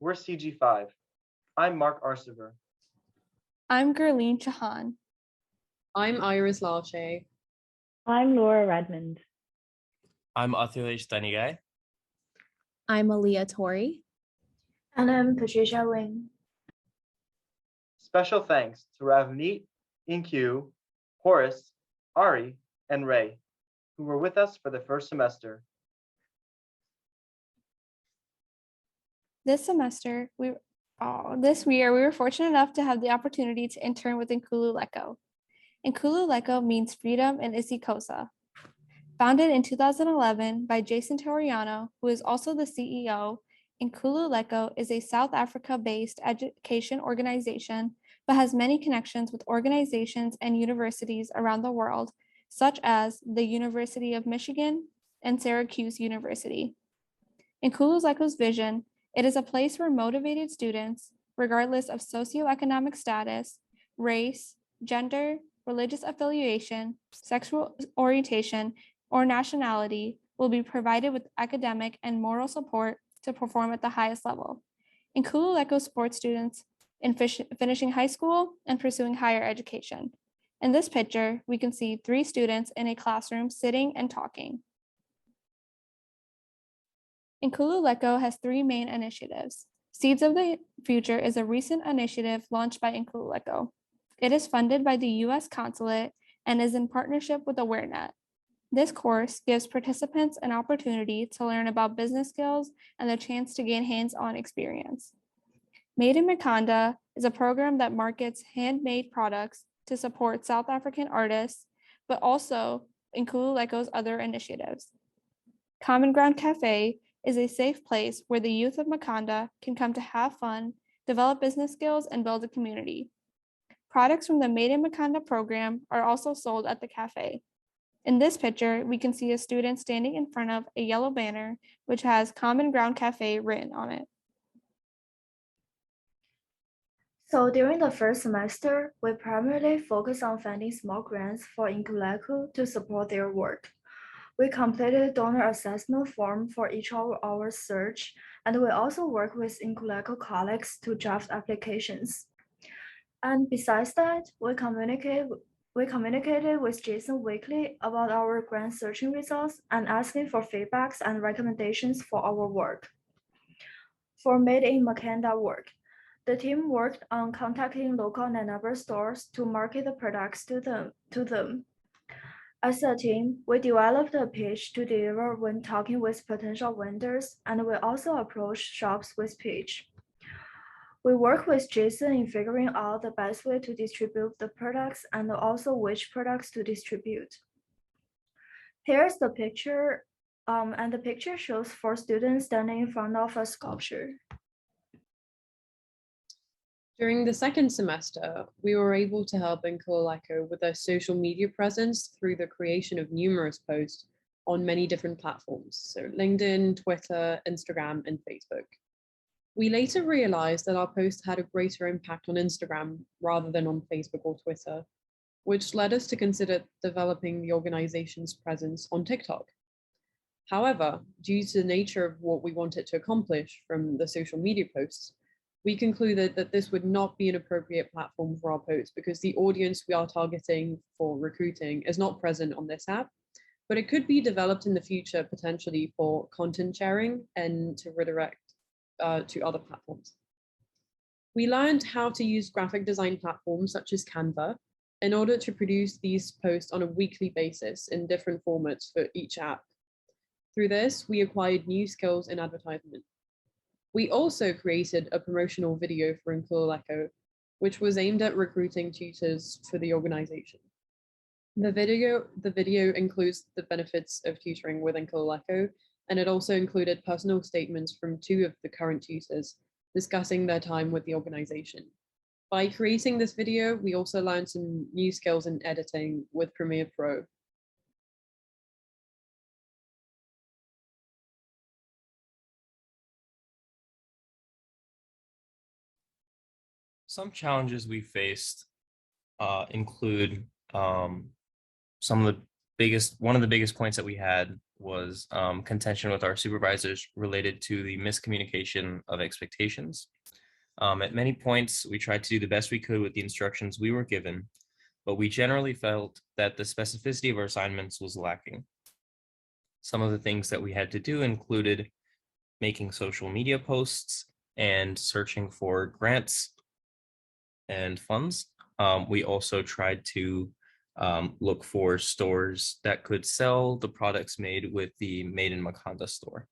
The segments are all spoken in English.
We're CG5. I'm Mark Arsever. I'm Gurleen Chahan. I'm Iris Lalche. I'm Laura Redmond. I'm Athilesh Tanigai. I'm Aaliyah Tori. And I'm Patricia Wing. Special thanks to Ravneet, Inku, Horace, Ari, and Ray, who were with us for the first semester. This year, we were fortunate enough to have the opportunity to intern with Inkululeko. Inkululeko means freedom in isiXhosa. Founded in 2011 by Jason Toriano, who is also the CEO, Inkululeko is a South Africa-based education organization, but has many connections with organizations and universities around the world, such as the University of Michigan and Syracuse University. Inkululeku's vision: it is a place where motivated students, regardless of socioeconomic status, race, gender, religious affiliation, sexual orientation, or nationality, will be provided with academic and moral support to perform at the highest level. Inkululeko supports students in finishing high school and pursuing higher education. In this picture, we can see 3 students in a classroom sitting and talking. Inkululeko has 3 main initiatives. Seeds of the Future is a recent initiative launched by Inkululeko. It is funded by the U.S. Consulate and is in partnership with AwareNet. This course gives participants an opportunity to learn about business skills and the chance to gain hands-on experience. Made in Makanda is a program that markets handmade products to support South African artists, but also Nkululeko's other initiatives. Common Ground Cafe is a safe place where the youth of Makanda can come to have fun, develop business skills, and build a community. Products from the Made in Makanda program are also sold at the cafe. In this picture, we can see a student standing in front of a yellow banner, which has Common Ground Cafe written on it. So during the first semester, we primarily focus on finding small grants for Inkululeko to support their work. We completed donor assessment form for each of our search, and we also work with Inkululeko colleagues to draft applications. And besides that, we communicated with Jason weekly about our grant searching results and asking for feedbacks and recommendations for our work. For Made in Makanda work, the team worked on contacting local and neighbor stores to market the products to them. As a team, we developed a pitch to deliver when talking with potential vendors, and we also approached shops with pitch. We work with Jason in figuring out the best way to distribute the products and also which products to distribute. Here's the picture, and the picture shows 4 students standing in front of a sculpture. During the second semester, we were able to help Inkululeko with their social media presence through the creation of numerous posts on many different platforms, so LinkedIn, Twitter, Instagram, and Facebook. We later realized that our post had a greater impact on Instagram rather than on Facebook or Twitter, which led us to consider developing the organization's presence on TikTok. However, due to the nature of what we wanted to accomplish from the social media posts, we concluded that this would not be an appropriate platform for our posts because the audience we are targeting for recruiting is not present on this app, but it could be developed in the future potentially for content sharing and to redirect to other platforms. We learned how to use graphic design platforms such as Canva in order to produce these posts on a weekly basis in different formats for each app. Through this, we acquired new skills in advertisement. We also created a promotional video for Inkululeko, which was aimed at recruiting tutors for the organization. The video includes the benefits of tutoring with Inkululeko, and it also included personal statements from 2 of the current tutors discussing their time with the organization. By creating this video, we also learned some new skills in editing with Premiere Pro. Some challenges we faced include one of the biggest points that we had was contention with our supervisors related to the miscommunication of expectations. At many points, we tried to do the best we could with the instructions we were given, but we generally felt that the specificity of our assignments was lacking. Some of the things that we had to do included making social media posts and searching for grants and funds. We also tried to look for stores that could sell the products made with the Made in Makanda store.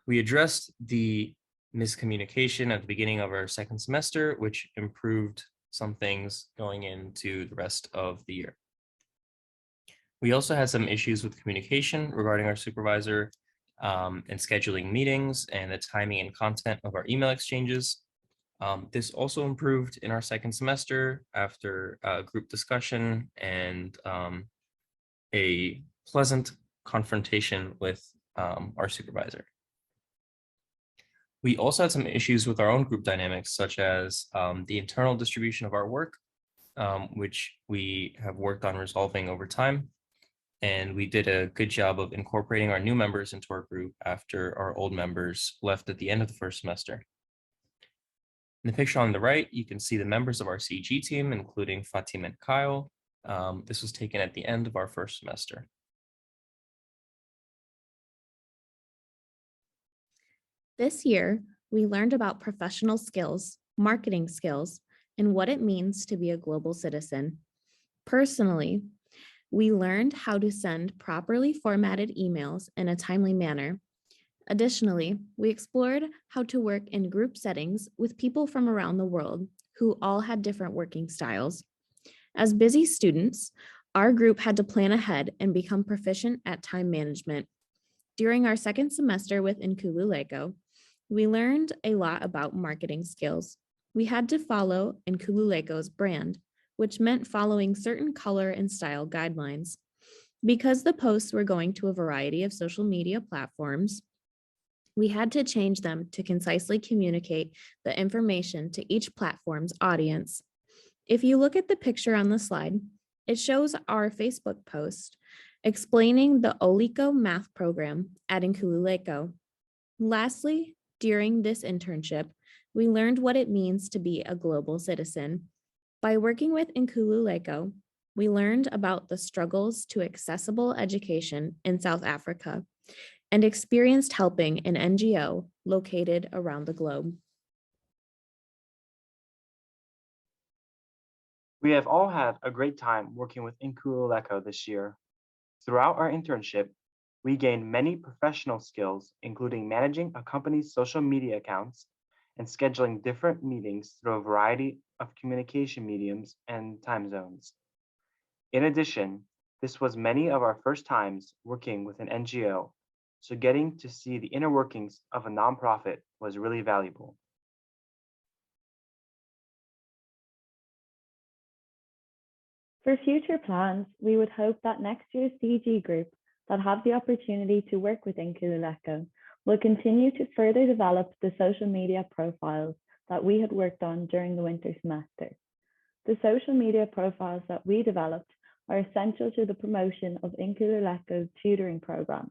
We addressed the miscommunication at the beginning of our second semester, which improved some things going into the rest of the year. We also had some issues with communication regarding our supervisor and scheduling meetings and the timing and content of our email exchanges. This also improved in our second semester after a group discussion and a pleasant confrontation with our supervisor. We also had some issues with our own group dynamics, such as the internal distribution of our work, which we have worked on resolving over time. And we did a good job of incorporating our new members into our group after our old members left at the end of the first semester. In the picture on the right, you can see the members of our CG team, including Fatima and Kyle. This was taken at the end of our first semester. This year, we learned about professional skills, marketing skills, and what it means to be a global citizen. Personally, we learned how to send properly formatted emails in a timely manner. Additionally, we explored how to work in group settings with people from around the world who all had different working styles. As busy students, our group had to plan ahead and become proficient at time management. During our second semester with Inkululeko, we learned a lot about marketing skills. We had to follow Inkululeko's brand, which meant following certain color and style guidelines. Because the posts were going to a variety of social media platforms, we had to change them to concisely communicate the information to each platform's audience. If you look at the picture on the slide, it shows our Facebook post explaining the Oliko math program at Inkululeko. Lastly, during this internship, we learned what it means to be a global citizen. By working with Inkululeko, we learned about the struggles to accessible education in South Africa and experienced helping an NGO located around the globe. We have all had a great time working with Inkululeko this year. Throughout our internship, we gained many professional skills, including managing a company's social media accounts and scheduling different meetings through a variety of communication mediums and time zones. In addition, this was many of our first times working with an NGO, so getting to see the inner workings of a nonprofit was really valuable. For future plans, we would hope that next year's CG group that have the opportunity to work with Inkululeko will continue to further develop the social media profiles that we had worked on during the winter semester. The social media profiles that we developed are essential to the promotion of Inkululeko tutoring programs,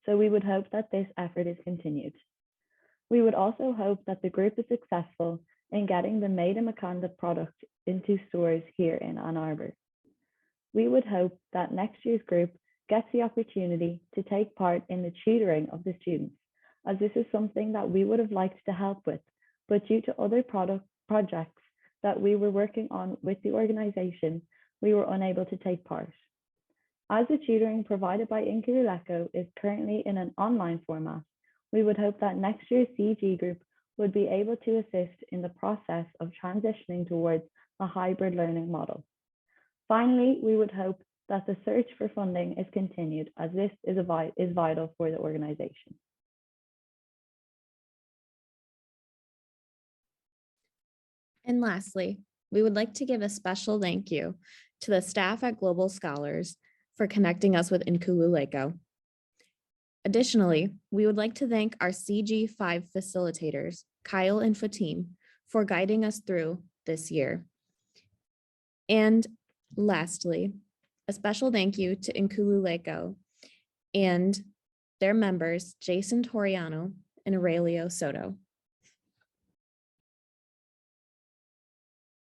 so we would hope that this effort is continued. We would also hope that the group is successful in getting the Made in Makanda product into stores here in Ann Arbor. We would hope that next year's group gets the opportunity to take part in the tutoring of the students, as this is something that we would have liked to help with, but due to other projects that we were working on with the organization, we were unable to take part. As the tutoring provided by Inkululeko is currently in an online format, we would hope that next year's CG group would be able to assist in the process of transitioning towards a hybrid learning model. Finally, we would hope that the search for funding is continued, as this is vital for the organization. And lastly, we would like to give a special thank you to the staff at Global Scholars for connecting us with Inkululeko. Additionally, we would like to thank our CG5 facilitators, Kyle and Fatim, for guiding us through this year. And lastly, A special thank you to Inkululeko and their members, Jason Toriano and Aurelio Soto.